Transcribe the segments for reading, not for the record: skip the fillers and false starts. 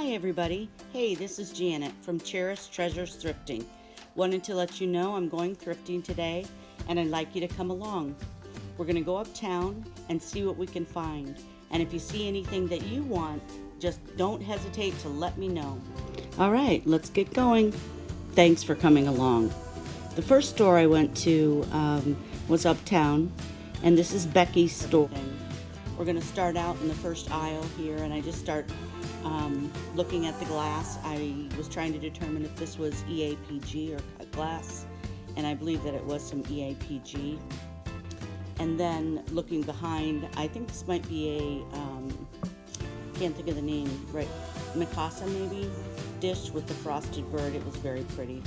Hi everybody. Hey, this is Janet from Cherished Treasures Thrifting. Wanted to let you know I'm going thrifting today and I'd like you to come along. We're going to go uptown and see what we can find. And if you see anything that you want, just don't hesitate to let me know. All right, let's get going. Thanks for coming along. The first store I went to was uptown, and this is Becky's store. We're going to start out in the first aisle here, and I just start looking at the glass. I was trying to determine if this was EAPG or cut glass, and I believe that it was some EAPG. And then looking behind, I think this might be a, can't think of the name, right, Mikasa maybe, dish with the frosted bird. It was very pretty.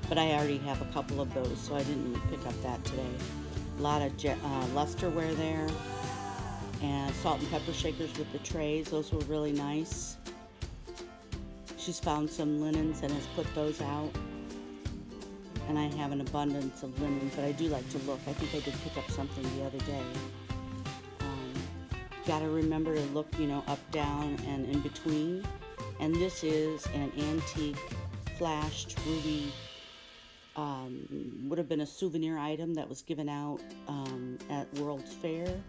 But I already have a couple of those, so I didn't pick up that today. A lot of lusterware there, and salt and pepper shakers with the trays. Those were really nice. She's found some linens and has put those out. And I have an abundance of linen, but I do like to look. I think I did pick up something the other day. Gotta remember to look, up, down, and in between. And this is an antique flashed ruby. Would have been a souvenir item that was given out at World's Fair,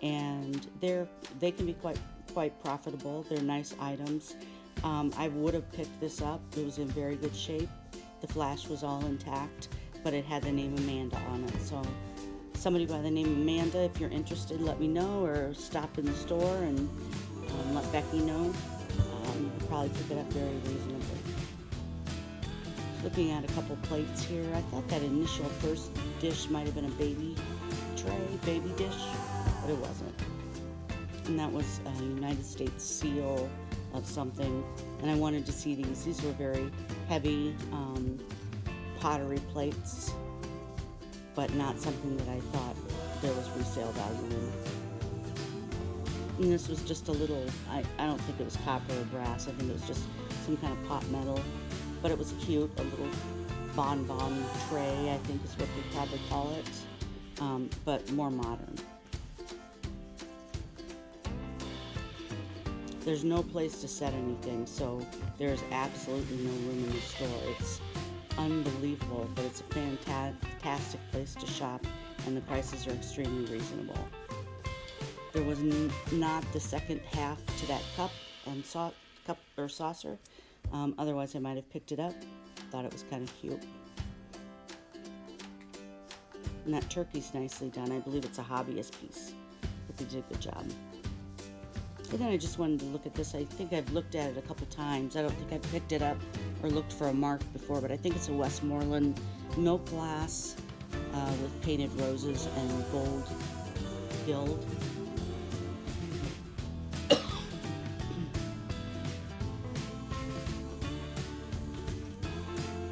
and they can be quite profitable. They're nice items. I would have picked this up. It was in very good shape. The flash was all intact, but it had the name Amanda on it. So somebody by the name Amanda, if you're interested, let me know, or stop in the store and let Becky know. I'll probably pick it up very reasonably. Looking at a couple plates here. I thought that initial first dish might have been a baby dish, but it wasn't. And that was a United States seal of something, and I wanted to see these. These were very heavy pottery plates, but not something that I thought there was resale value in. And this was just a little, I don't think it was copper or brass. I think it was just some kind of pot metal. But it was cute, a little bonbon tray, I think is what we probably call it, but more modern. There's no place to set anything, so there's absolutely no room in the store. It's unbelievable, but it's a fantastic place to shop, and the prices are extremely reasonable. There was not the second half to that cup or saucer. Otherwise I might have picked it up. Thought it was kind of cute. And that turkey's nicely done. I believe it's a hobbyist piece, but they did a good job. And then I just wanted to look at this. I think I've looked at it a couple times. I don't think I picked it up or looked for a mark before, but I think it's a Westmoreland milk glass with painted roses and gold gild.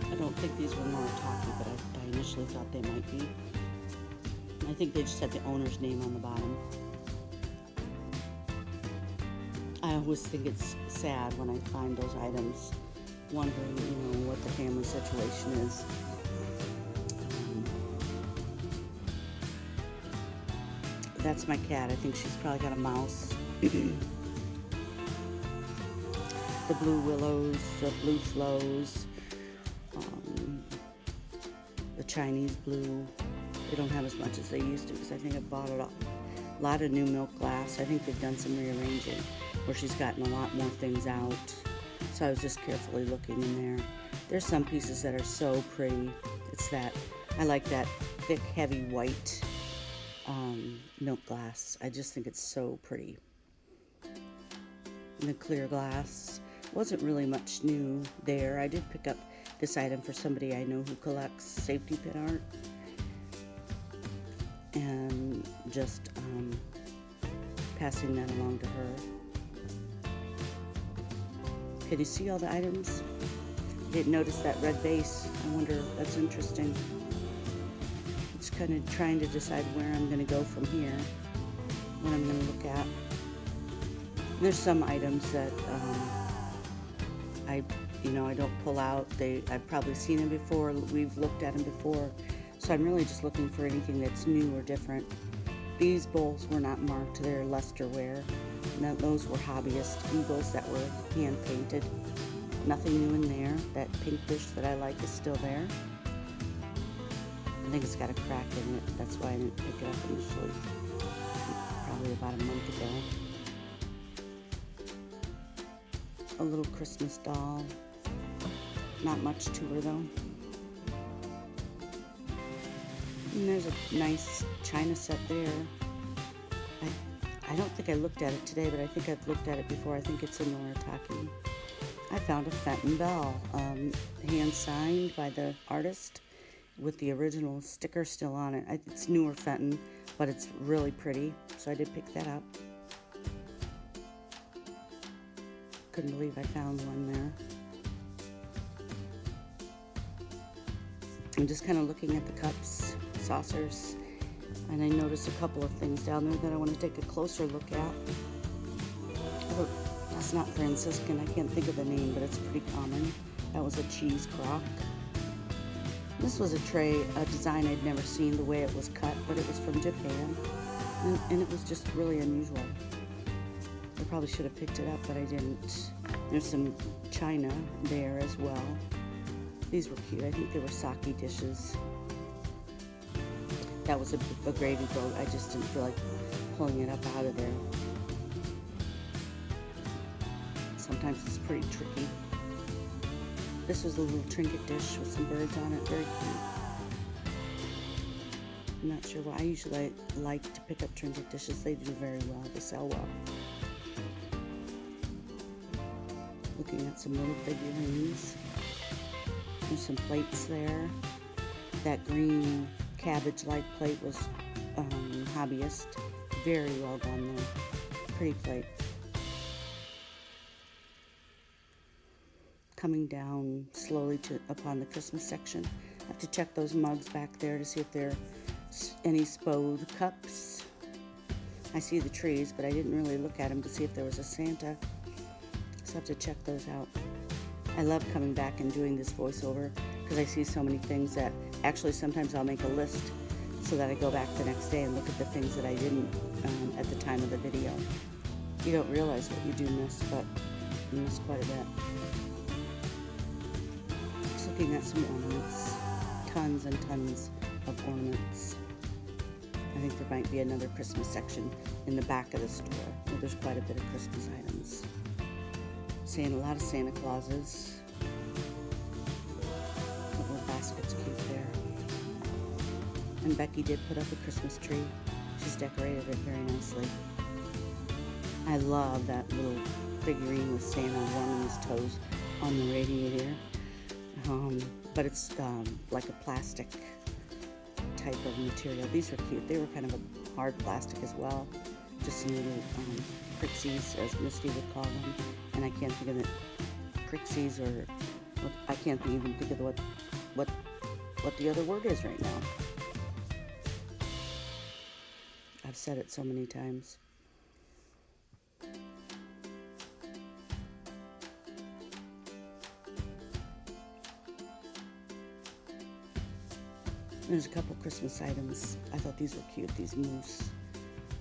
I don't think these were Maritaki, but I initially thought they might be. I think they just had the owner's name on the bottom. I always think it's sad when I find those items, wondering, what the family situation is. That's my cat. I think she's probably got a mouse. The blue willows, the blue flows. The Chinese blue, they don't have as much as they used to, because I think I bought a lot of new milk glass. I think they've done some rearranging where she's gotten a lot more things out, so I was just carefully looking in there. There's some pieces that are so pretty. I like that thick, heavy white milk glass. I just think it's so pretty. And the clear glass, wasn't really much new there. I did pick up this item for somebody I know who collects safety pin art, and just passing that along to her. Can you see all the items? I didn't notice that red vase. I wonder, that's interesting. It's kind of trying to decide where I'm going to go from here, what I'm going to look at. And there's some items that I don't pull out. I've probably seen them before. We've looked at them before. So I'm really just looking for anything that's new or different. These bowls were not marked. They're lusterware. Now, those were hobbyist eagles that were hand painted. Nothing new in there. That pink fish that I like is still there. I think it's got a crack in it. That's why I didn't pick it up initially. Probably about a month ago. A little Christmas doll. Not much to her though. And there's a nice china set there. I don't think I looked at it today, but I think I've looked at it before. I think it's in Noritake. I found a Fenton bell, hand signed by the artist with the original sticker still on it. It's newer Fenton, but it's really pretty, so I did pick that up. Couldn't believe I found one there. I'm just kind of looking at the cups, saucers, and I noticed a couple of things down there that I want to take a closer look at. Oh, that's not Franciscan. I can't think of the name, but it's pretty common. That was a cheese crock. This was a tray, a design I'd never seen the way it was cut, but it was from Japan, and it was just really unusual. I probably should have picked it up, but I didn't. There's some china there as well. These were cute. I think they were sake dishes. That was a gravy boat. I just didn't feel like pulling it up out of there. Sometimes it's pretty tricky. This was a little trinket dish with some birds on it. Very cute. I'm not sure why. I usually like to pick up trinket dishes. They do very well. They sell well. Looking at some little figurines. There's some plates there. That green cabbage-like plate was hobbyist. Very well done there. Pretty plate. Coming down slowly upon the Christmas section. I have to check those mugs back there to see if there are any spode cups. I see the trees, but I didn't really look at them to see if there was a Santa. So I have to check those out. I love coming back and doing this voiceover because I see so many things that actually sometimes I'll make a list so that I go back the next day and look at the things that I didn't at the time of the video. You don't realize what you do miss, but you miss quite a bit. Just looking at some ornaments. Tons and tons of ornaments. I think there might be another Christmas section in the back of the store where there's quite a bit of Christmas items. Seeing a lot of Santa Clauses. The little basket's cute there. And Becky did put up a Christmas tree. She's decorated it very nicely. I love that little figurine with Santa warming his toes on the radiator. But it's like a plastic type of material. These were cute. They were kind of a hard plastic as well. Just some little prixies, as Misty would call them. And I can't think of the prixies, or I can't even think of what the other word is right now. I've said it so many times. There's a couple Christmas items. I thought these were cute, these moose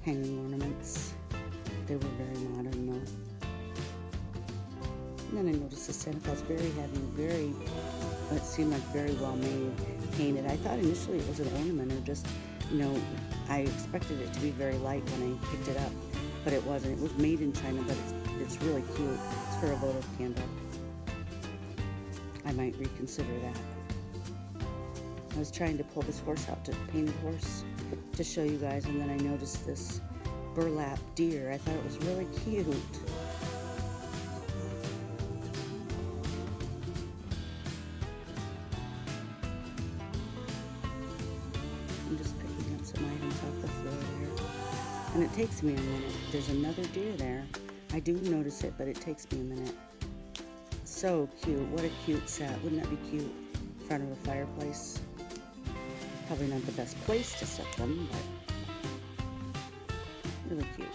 hanging ornaments. They were very modern though. And then I noticed the Santa Claus, very heavy, it seemed like very well made, painted. I thought initially it was an ornament, or just, I expected it to be very light when I picked it up, but it wasn't. It was made in China, but it's really cute. It's for a votive candle. I might reconsider that. I was trying to pull this horse out, to painted horse, to show you guys, and then I noticed this burlap deer. I thought it was really cute. I'm just picking up some items off the floor there. And it takes me a minute. There's another deer there. I do notice it, but it takes me a minute. So cute. What a cute set. Wouldn't that be cute? In front of a fireplace. Probably not the best place to set them, but really cute.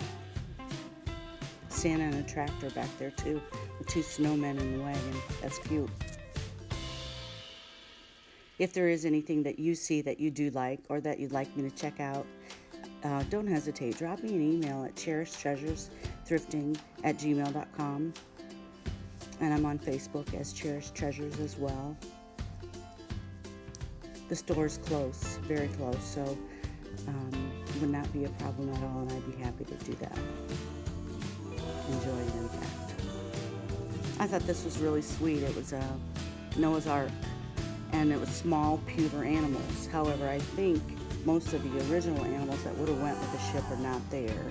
Santa and a tractor back there too, with two snowmen in the wagon. That's cute. If there is anything that you see that you do like, or that you'd like me to check out, don't hesitate. Drop me an email at cherishtreasures thrifting@gmail.com. And I'm on Facebook as Cherished Treasures as well. The store's close, very close, so would not be a problem at all, and I'd be happy to do that. Enjoy it, in fact. I thought this was really sweet. It was a Noah's Ark, and it was small pewter animals. However, I think most of the original animals that would have went with the ship are not there,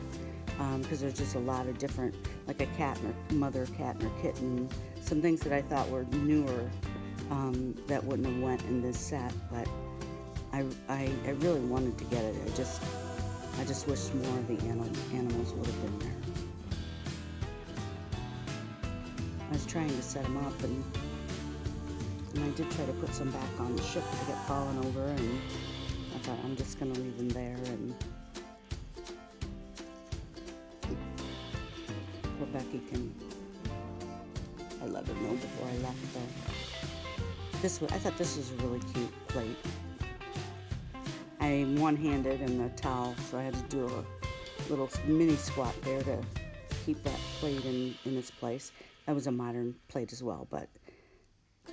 because there's just a lot of different, like a cat and her mother cat and her kitten, some things that I thought were newer that wouldn't have went in this set, but I really wanted to get it. I just wish more of the animals would have been there. I was trying to set them up, and I did try to put some back on the ship to get fallen over, and I thought I'm just going to leave them there, and poor Becky I let her know before I left though. I thought this was a really cute plate. I'm one-handed in the towel, so I had to do a little mini squat there to keep that plate in its place. That was a modern plate as well, but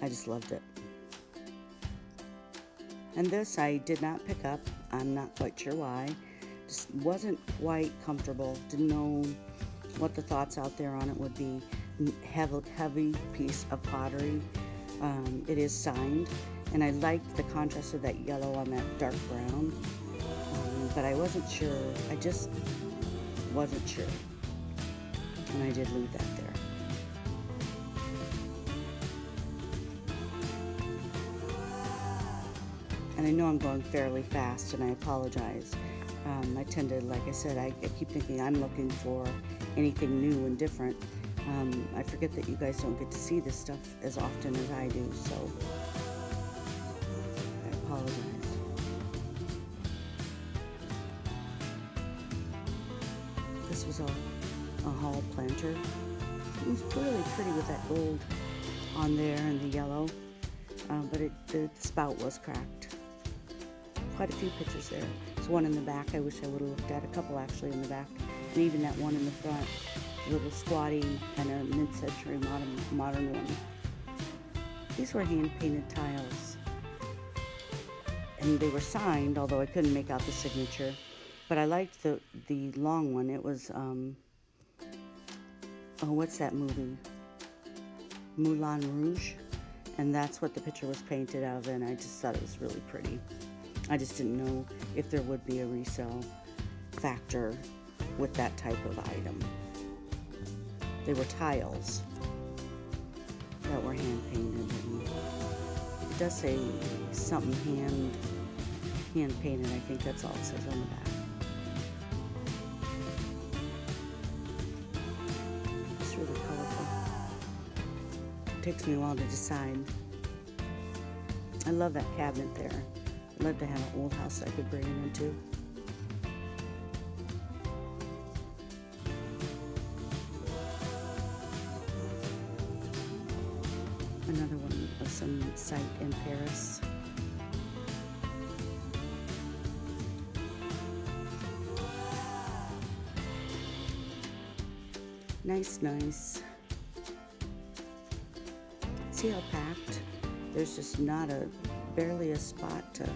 I just loved it. And this I did not pick up. I'm not quite sure why. Just wasn't quite comfortable. Didn't know what the thoughts out there on it would be. Heavy piece of pottery. It is signed, and I liked the contrast of that yellow on that dark brown, but I wasn't sure. I just wasn't sure, and I did leave that there. And I know I'm going fairly fast, and I apologize. I tend to, like I said, I keep thinking I'm looking for anything new and different. I forget that you guys don't get to see this stuff as often as I do, so I apologize. This was a hall planter. It was really pretty with that gold on there and the yellow, but the spout was cracked. Quite a few pictures there. There's one in the back I wish I would have looked at, a couple actually in the back, and even that one in the front. Little squatty kind of mid-century modern one. These were hand-painted tiles, and they were signed, although I couldn't make out the signature. But I liked the long one. It was what's that movie? Moulin Rouge, and that's what the picture was painted of, and I just thought it was really pretty. I just didn't know if there would be a resale factor with that type of item. They were tiles that were hand painted, and it does say something hand painted. I think that's all it says on the back. It's really colorful. It takes me a while to decide. I love that cabinet there. I'd love to have an old house I could bring it into. Another one of some site in Paris. Nice. See how packed? There's just barely a spot to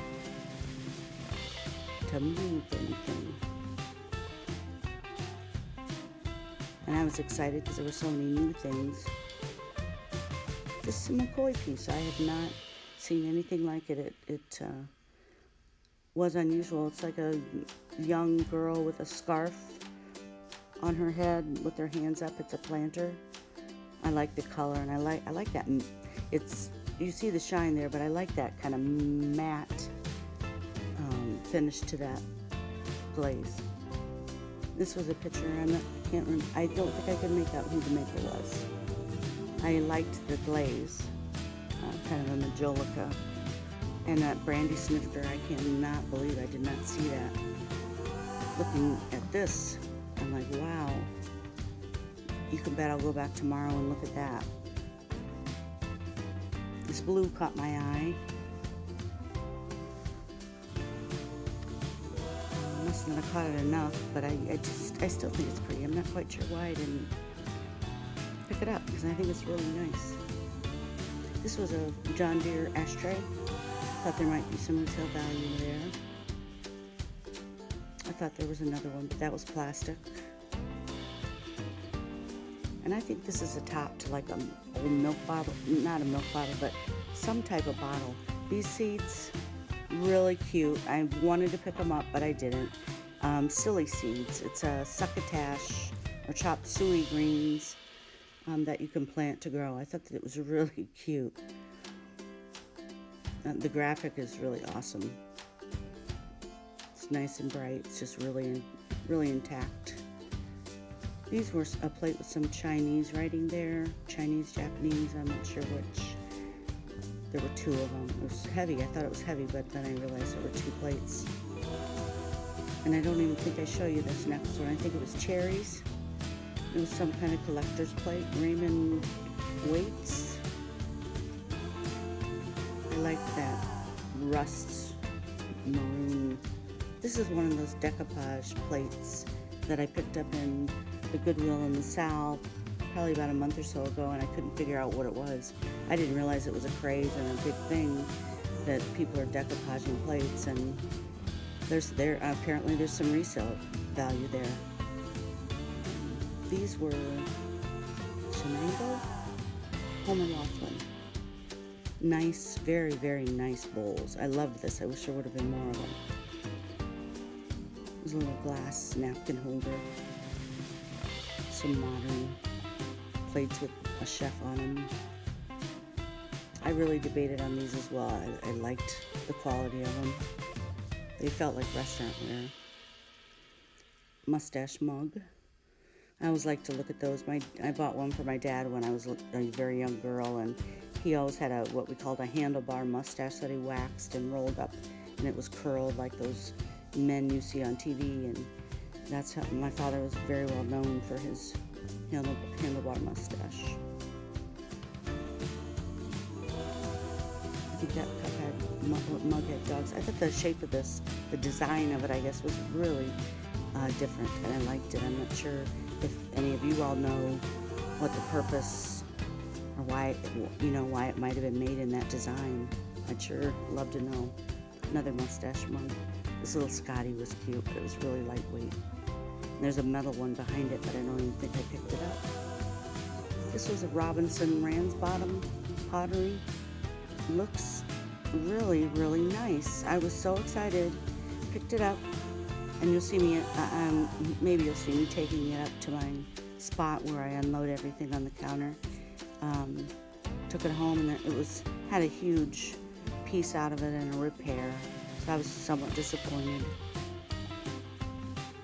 move anything. And I was excited because there were so many new things. This is a McCoy piece. I have not seen anything like it. It was unusual. It's like a young girl with a scarf on her head with her hands up. It's a planter. I like the color, and I like that. You see the shine there, but I like that kind of matte finish to that glaze. This was a picture. I don't think I could make out who the maker was. I liked the glaze, kind of a majolica, and that brandy snifter. I cannot believe I did not see that. Looking at this, I'm like, wow. You can bet I'll go back tomorrow and look at that. This blue caught my eye. Must reason that I caught it enough, but I still think it's pretty. I'm not quite sure why I didn't pick it up, because I think it's really nice. This was a John Deere ashtray. Thought there might be some resale value there. I thought there was another one, but that was plastic. And I think this is a top to like an old milk bottle, not a milk bottle, but some type of bottle. These seeds, really cute. I wanted to pick them up, but I didn't. Silly seeds. It's a succotash or chopped suey greens that you can plant to grow. I thought that it was really cute. The graphic is really awesome. It's nice and bright. It's just really intact. These were a plate with some Chinese writing there. Chinese, Japanese, I'm not sure which. There were two of them. It was heavy. I thought it was heavy, but then I realized there were two plates. And I don't even think I show you this next one. I think it was cherries. It was some kind of collector's plate. Raymond Waits. I like that rust maroon. This is one of those decoupage plates that I picked up in the Goodwill in the South probably about a month or so ago, and I couldn't figure out what it was. I didn't realize it was a craze and a big thing that people are decoupaging plates, and apparently there's some resale value there. These were Shenango, Home and Laughlin. Nice, very, very nice bowls. I loved this. I wish there would have been more of them. There's a little glass napkin holder. Some modern plates with a chef on them. I really debated on these as well. I liked the quality of them. They felt like restaurantware. Mustache mug. I always like to look at those. I bought one for my dad when I was a very young girl, and he always had what we called a handlebar mustache that he waxed and rolled up, and it was curled like those men you see on TV, and that's how my father was very well known for his handlebar mustache. I think that cup had mug had dogs. I thought the shape of this, the design of it, I guess, was really different, and I liked it. I'm not sure if any of you all know what the purpose or why it might have been made in that design. I'd sure love to know. Another mustache mug. This little Scotty was cute, but it was really lightweight. And there's a metal one behind it, but I don't even think I picked it up. This was a Robinson Ransbottom Pottery. Looks really, really nice. I was so excited. Picked it up, and you'll see me, maybe you'll see me taking it up to my spot where I unload everything on the counter. Took it home, and it had a huge piece out of it and a repair. So I was somewhat disappointed.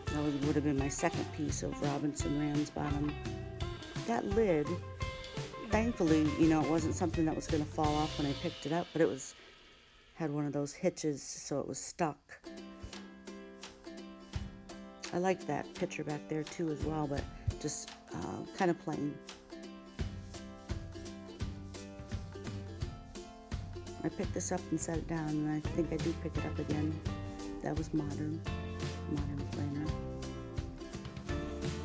That would have been my second piece of Robinson Ransbottom. That lid, thankfully, it wasn't something that was going to fall off when I picked it up, but it had one of those hitches, so it was stuck. I like that picture back there too as well, but just kind of plain. I picked this up and set it down, and I think I do pick it up again. That was modern planner.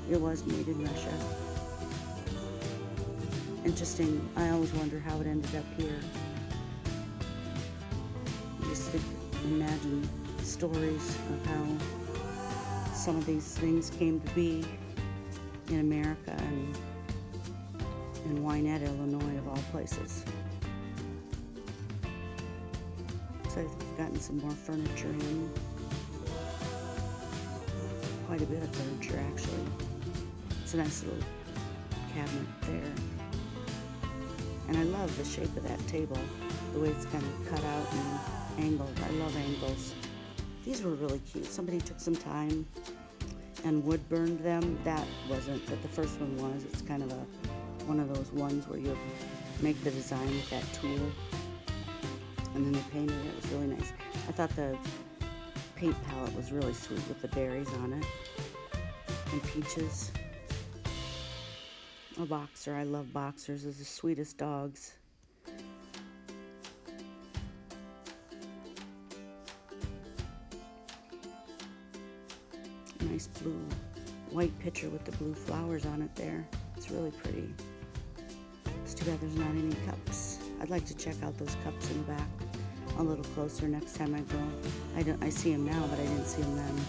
It was made in Russia. Interesting. I always wonder how it ended up here. Just imagine stories of how some of these things came to be in America and in Wynette, Illinois, of all places. So I've gotten some more furniture in. Quite a bit of furniture, actually. It's a nice little cabinet there. And I love the shape of that table, the way it's kind of cut out and angled. I love angles. These were really cute. Somebody took some time and wood burned them. That wasn't, but the first one was. It's kind of one of those ones where you make the design with that tool, and then they painted it. It was really nice. I thought the paint palette was really sweet with the berries on it and peaches. A boxer. I love boxers. They're the sweetest dogs. nice blue, white picture with the blue flowers on it there. It's really pretty. It's too bad there's not any cups. I'd like to check out those cups in the back a little closer next time I go. I see them now, but I didn't see them then.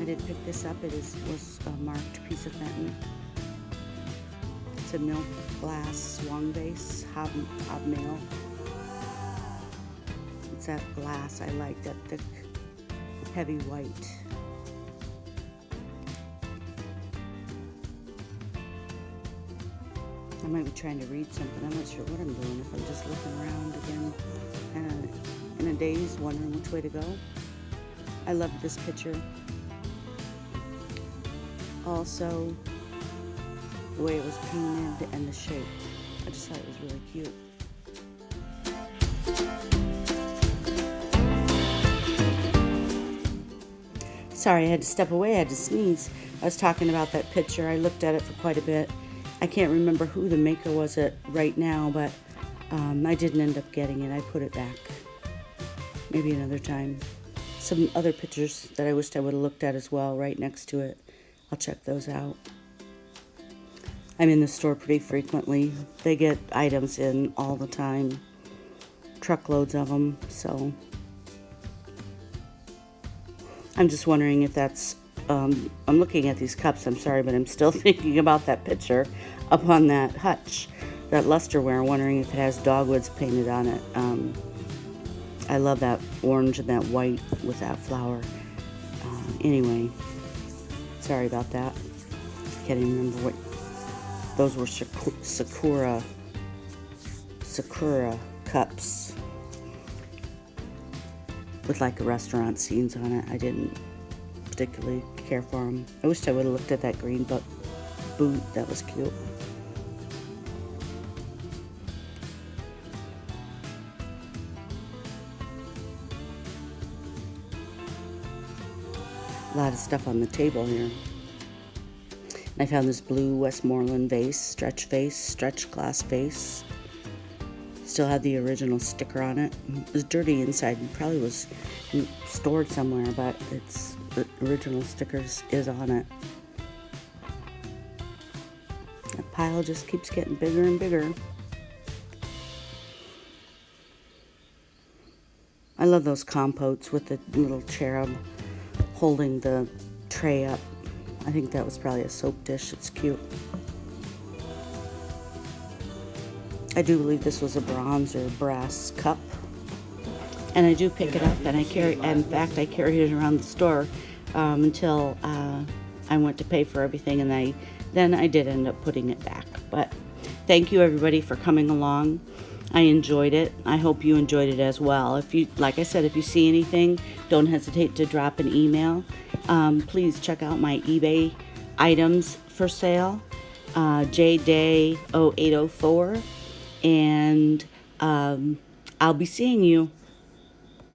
I did pick this up. It was a marked piece of Fenton. It's a milk glass swung vase, hobnail. It's that glass I like, that thick, heavy white. I might be trying to read something. I'm not sure what I'm doing. If I'm just looking around again in a daze, wondering which way to go. I love this picture. Also, the way it was painted and the shape. I just thought it was really cute. Sorry, I had to step away. I had to sneeze. I was talking about that picture. I looked at it for quite a bit. I can't remember who the maker was right now, but I didn't end up getting it. I put it back. Maybe another time. Some other pictures that I wished I would have looked at as well right next to it. I'll check those out. I'm in the store pretty frequently. They get items in all the time. Truckloads of them, so I'm just wondering if that's, I'm looking at these cups, I'm sorry, but I'm still thinking about that picture up on that hutch, that lusterware, wondering if it has dogwoods painted on it. I love that orange and that white with that flower. Anyway, sorry about that. Can't even remember what, those were Sakura cups with like a restaurant scenes on it. I didn't particularly care for them. I wished I would have looked at that green boot. That was cute. A lot of stuff on the table here. I found this blue Westmoreland vase, stretch glass vase. Still had the original sticker on it. It was dirty inside and probably was stored somewhere, but it's the original stickers is on it. That pile just keeps getting bigger and bigger. I love those compotes with the little cherub holding the tray up. I think that was probably a soap dish. It's cute. I do believe this was a bronze or brass cup. And I do pick it up, and I carried it around the store until I went to pay for everything, and then I did end up putting it back. But thank you everybody for coming along. I enjoyed it. I hope you enjoyed it as well. If you, like I said, if you see anything, don't hesitate to drop an email. Please check out my eBay items for sale, JDay0804, and I'll be seeing you.